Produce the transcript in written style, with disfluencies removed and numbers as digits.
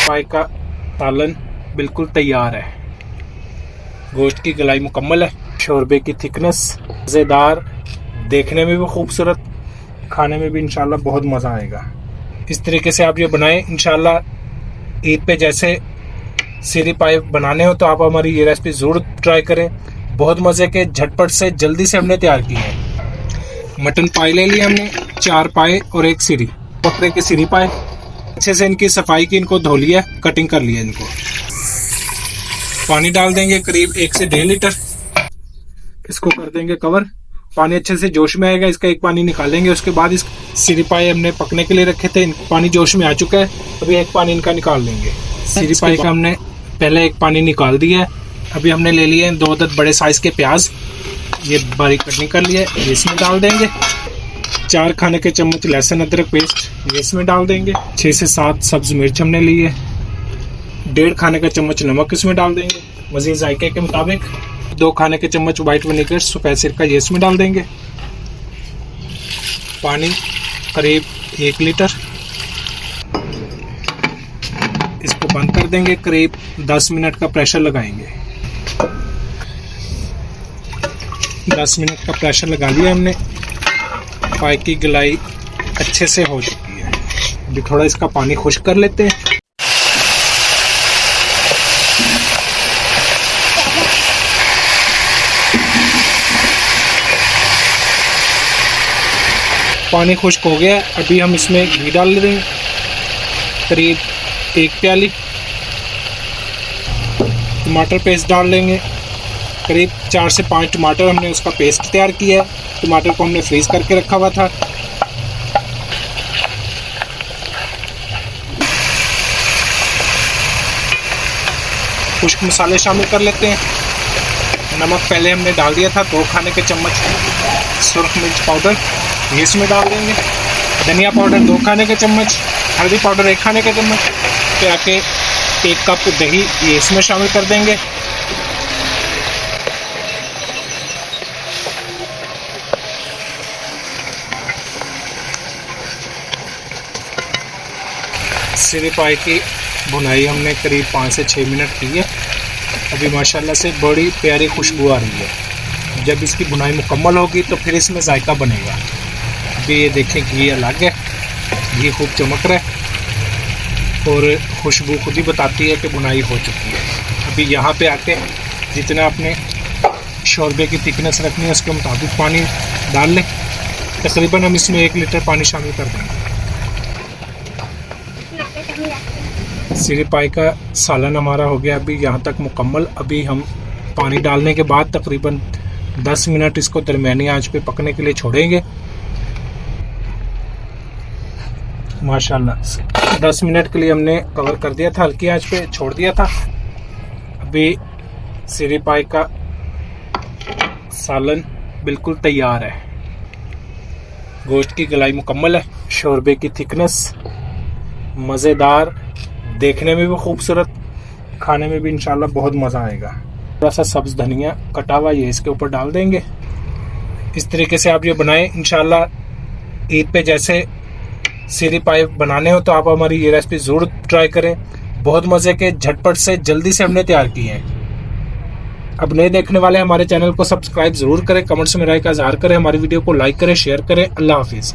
पाई का सालन बिल्कुल तैयार है। गोश्त की गलाई मुकम्मल है। शोरबे की थिकनेस मज़ेदार, देखने में भी खूबसूरत, खाने में भी इंशाल्लाह बहुत मज़ा आएगा। इस तरीके से आप ये बनाएं। इंशाल्लाह ईद पे जैसे सीरी पाई बनाने हो तो आप हमारी ये रेसिपी ज़रूर ट्राई करें। बहुत मज़े के, झटपट से, जल्दी से हमने तैयार की है। मटन पाई ले लिया हमने, 4 पाए और 1 सीरी, बकरे की सीरी पाए। अच्छे से इनकी सफाई की, इनको धो लिया, कटिंग कर लिया इनको। पानी डाल देंगे करीब 1 से 1.5 लीटर। इसको कर देंगे कवर। पानी अच्छे से जोश में आएगा, इसका एक पानी निकालेंगे। उसके बाद इस सीरी पाई हमने पकने के लिए रखे थे, पानी जोश में आ चुका है। अभी एक पानी इनका निकाल लेंगे। सीरी पाई का हमने पहले एक पानी निकाल दिया है। अभी हमने ले लिए 2 अदद बड़े साइज के प्याज, ये बारीक कटिंग कर लिया है, ये इसमें डाल देंगे। 4 खाने के चम्मच लहसुन अदरक पेस्ट, ये इसमें डाल देंगे। 6 से 7 सब्ज मिर्च हमने ली है। 1.5 खाने का चम्मच नमक इसमें डाल देंगे मज़ीद जायके के मुताबिक। 2 खाने के चम्मच वाइट विनेगर सफ़ेद सिरका, ये इसमें डाल देंगे। पानी करीब 1 लीटर। इसको बंद कर देंगे। करीब 10 मिनट का प्रेशर लगाएंगे। 10 मिनट का प्रेशर लगा लिया हमने। पाई की गलाई अच्छे से हो चुकी है। अभी थोड़ा इसका पानी खुश्क कर लेते हैं। पानी खुश्क हो गया। अभी हम इसमें घी डाल देंगे, करीब 1 प्याली। टमाटर पेस्ट डाल लेंगे, करीब 4 से 5 टमाटर हमने उसका पेस्ट तैयार किया है। टमाटर को हमने फ्रीज करके रखा हुआ था। खुश्क मसाले शामिल कर लेते हैं। नमक पहले हमने डाल दिया था, 2 खाने के चम्मच सुर्ख मिर्च पाउडर, ये इसमें डाल देंगे। धनिया पाउडर 2 खाने के चम्मच, हल्दी पाउडर 1 खाने का चम्मच, फिर आके 1 कप दही ये इसमें शामिल कर देंगे। सीरी पाई की भुनाई हमने करीब 5 से 6 मिनट की है। अभी माशाल्लाह से बड़ी प्यारी खुशबू आ रही है। जब इसकी भुनाई मुकम्मल होगी तो फिर इसमें जायका बनेगा। अभी ये देखें घी अलग है, घी खूब चमक रहा है और खुशबू खुद ही बताती है कि भुनाई हो चुकी है। अभी यहाँ पे आके जितना आपने शोरबे की थिकनेस रखनी है उसके मुताबिक पानी डाल लें। तकरीबन हम इसमें 1 लीटर पानी शामिल कर देंगे। सीरी पाई का सालन हमारा हो गया अभी यहाँ तक मुकम्मल। अभी हम पानी डालने के बाद तकरीबन 10 मिनट इसको दरमियानी आंच पे पकने के लिए छोड़ेंगे। माशाल्लाह 10 मिनट के लिए हमने कवर कर दिया था, हल्की आंच पे छोड़ दिया था। अभी सीरी पाई का सालन बिल्कुल तैयार है। गोश्त की गलाई मुकम्मल है। शोरबे की थिकनेस मज़ेदार, देखने में भी खूबसूरत, खाने में भी इंशाल्लाह बहुत मज़ा आएगा। थोड़ा सा सब्ज़ धनिया कटा हुआ ये इसके ऊपर डाल देंगे। इस तरीके से आप ये बनाएं। इंशाल्लाह ईद पे जैसे सीरी पाई बनाने हो तो आप हमारी ये रेसिपी ज़रूर ट्राई करें। बहुत मज़े के, झटपट से, जल्दी से हमने तैयार की है। अब नए देखने वाले हमारे चैनल को सब्सक्राइब ज़रूर करें, कमेंट्स में राय का इज़हार करें, हमारी वीडियो को लाइक करें, शेयर करें। अल्लाह हाफिज़।